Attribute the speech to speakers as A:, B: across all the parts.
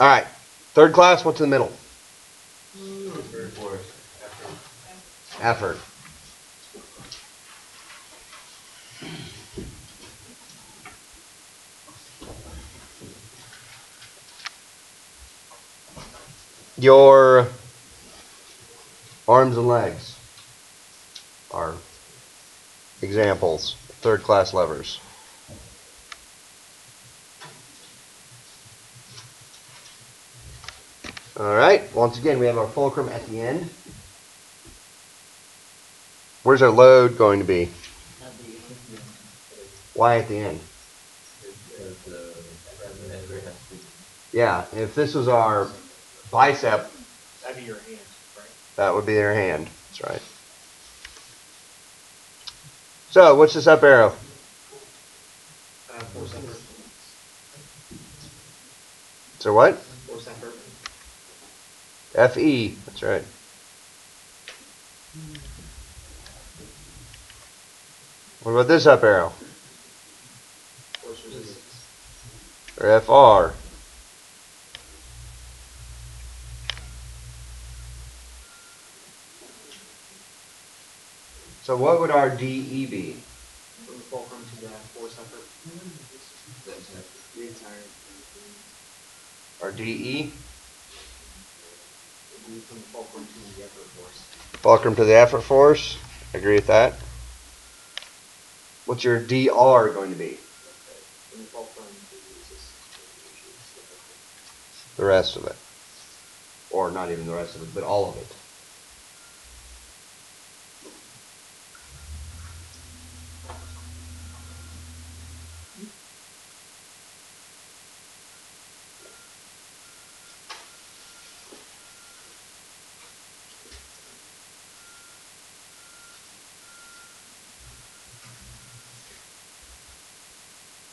A: All right. Third class, what's in the middle? Effort. Your arms and legs are examples. Third class levers. All right. Once again, we have our fulcrum at the end. Where's our load going to be? Why at the end? Yeah, if this was our bicep,
B: that'd be your hand, right?
A: That would be their hand. That's right. So, what's this up arrow?
B: Force effort.
A: So what?
B: Force effort.
A: FE. That's right. What about this up arrow?
B: Force resistance.
A: Or FR? So what would our DE be?
B: From the fulcrum to the force effort. The entire.
A: Our DE?
B: Would be from the fulcrum to the effort force.
A: Fulcrum to the effort force. I agree with that. What's your DR going to be?
B: From the fulcrum to the resistance.
A: The rest of it. Or not even the rest of it, but all of it.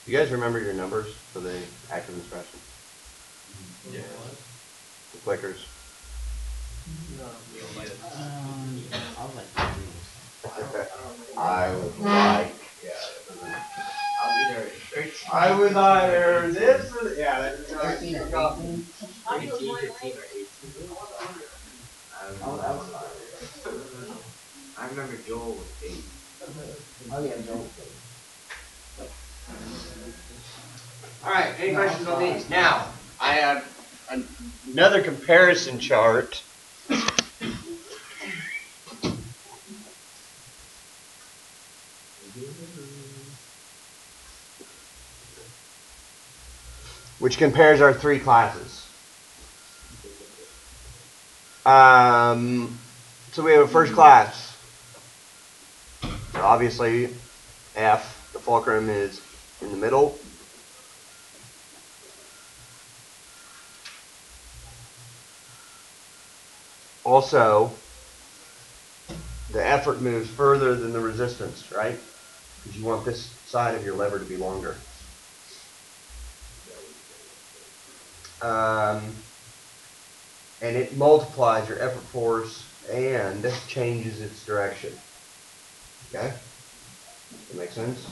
A: You guys remember your numbers for the active expression?
B: Yeah.
A: The clickers. I would like. I would either this or yeah.
B: 13 or 15. 18, 15, or 18. I remember Joel was 8. Oh yeah, Joel was 8.
A: All right, any questions on these? Now, I have another comparison chart. Which compares our three classes. So we have a first class. So obviously, F, the fulcrum is in the middle. Also, the effort moves further than the resistance, right? Because you want this side of your lever to be longer. And it multiplies your effort force and changes its direction. Okay? That make sense?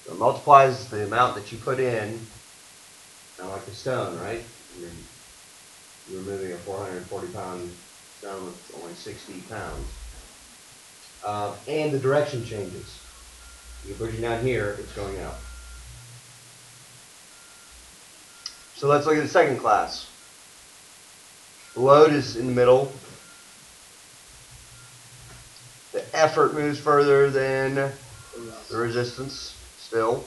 A: So it multiplies the amount that you put in, kind of like a stone, right? You're moving a 440-pound stone with only 60 pounds. And the direction changes. You're pushing down here, it's going out. So let's look at the second class. The load is in the middle. The effort moves further than the resistance still.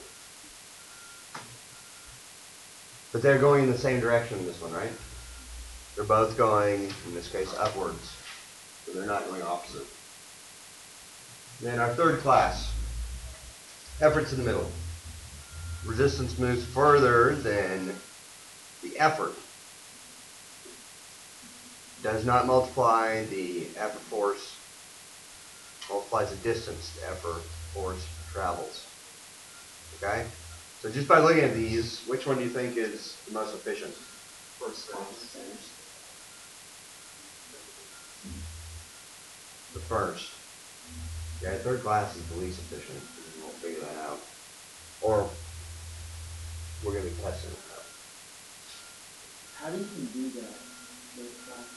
A: But they're going in the same direction in this one, right? They're both going, in this case, upwards. So they're not going opposite. Then our third class. Effort's in the middle. Resistance moves further than the effort. Does not multiply the effort force. Multiplies the distance the effort force travels. Okay? So just by looking at these, which one do you think is the most efficient?
B: First class.
A: The first. Okay, third class is the least efficient. We'll figure that out. Or we're going to be testing it out.
C: How do you do that? Those class?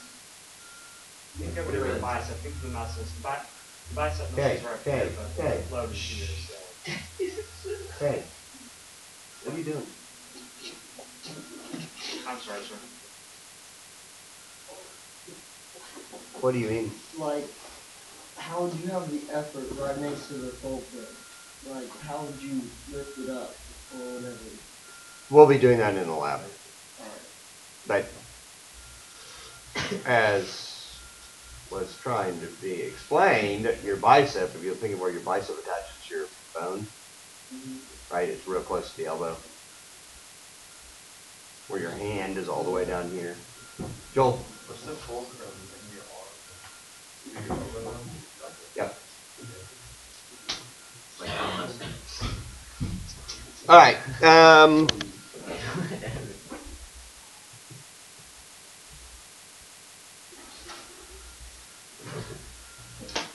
D: Think of it as a bicep. Think of the muscles. The bicep
A: Okay,
D: muscles are up
A: okay,
D: here, but
A: okay.
D: the load is here. So
A: Hey, what are you doing?
D: I'm sorry, sir.
A: What do you mean?
C: Like, how would you have the effort right next to the fulcrum? Like, how would you lift it up or whatever?
A: We'll be doing that in the lab.
C: Alright.
A: But as was trying to be explained, your bicep, if you're thinking where your bicep attaches to your bone, right, it's real close to the elbow. Where your hand is all the way down here. Joel?
E: What's the fulcrum in your arm?
A: Yep.
B: Like how much?
A: All right.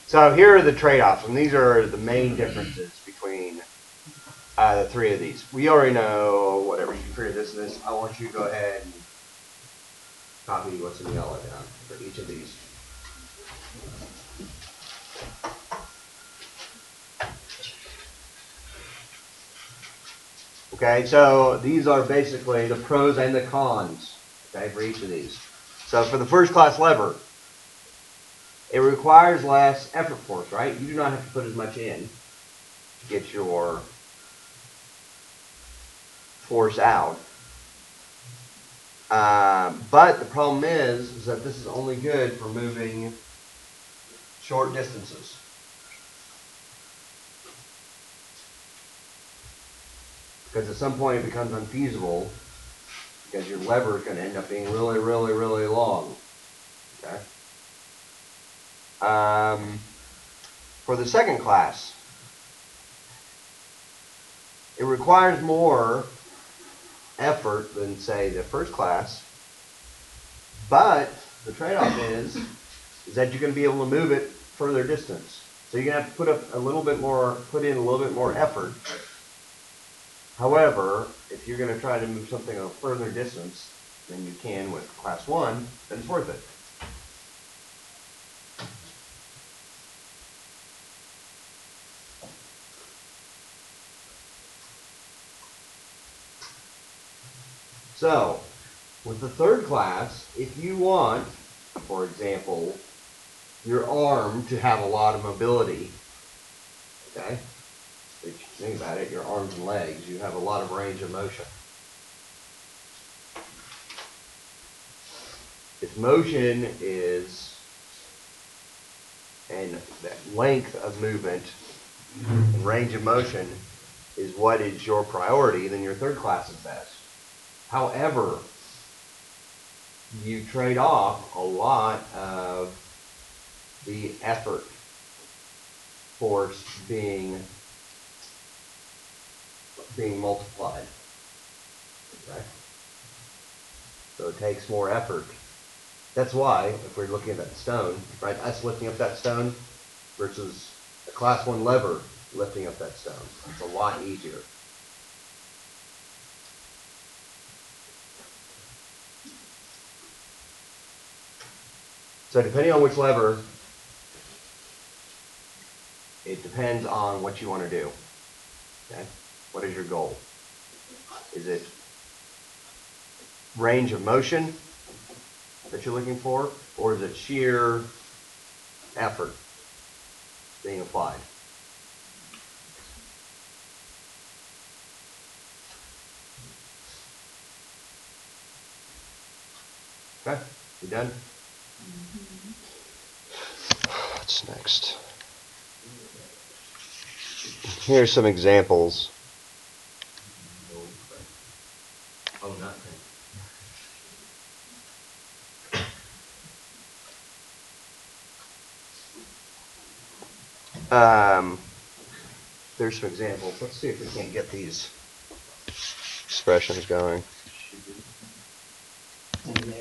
A: So here are the trade-offs, and these are the main differences between the three of these. We already know whatever you can figure this and this. I want you to go ahead and copy what's in yellow down for each of these. Okay, so these are basically the pros and the cons, okay, for each of these. So for the first class lever, it requires less effort force, right? You do not have to put as much in to get your force out. But the problem is that this is only good for moving short distances. Because at some point it becomes unfeasible because your lever is going to end up being really, really, really long. Okay. For the second class, it requires more effort than, say, the first class, but the trade-off is that you're going to be able to move it further distance. So you're going to have to put in a little bit more effort. However, if you're going to try to move something a further distance than you can with class 1, then it's worth it. So, with the third class, if you want, for example, your arm to have a lot of mobility, okay? If you think about it, your arms and legs, you have a lot of range of motion. If motion is, and that length of movement and range of motion is what is your priority, then your third class is best. However, you trade off a lot of the effort force being multiplied. Okay? So it takes more effort. That's why, if we're looking at that stone, right, us lifting up that stone versus a class 1 lever lifting up that stone, it's a lot easier. So depending on which lever, it depends on what you want to do. Okay? What is your goal? Is it range of motion that you're looking for, or is it sheer effort being applied? Okay, you done? What's next? Here's some examples.
B: Oh, nothing.
A: There's some examples. Let's see if we can't get these expressions going.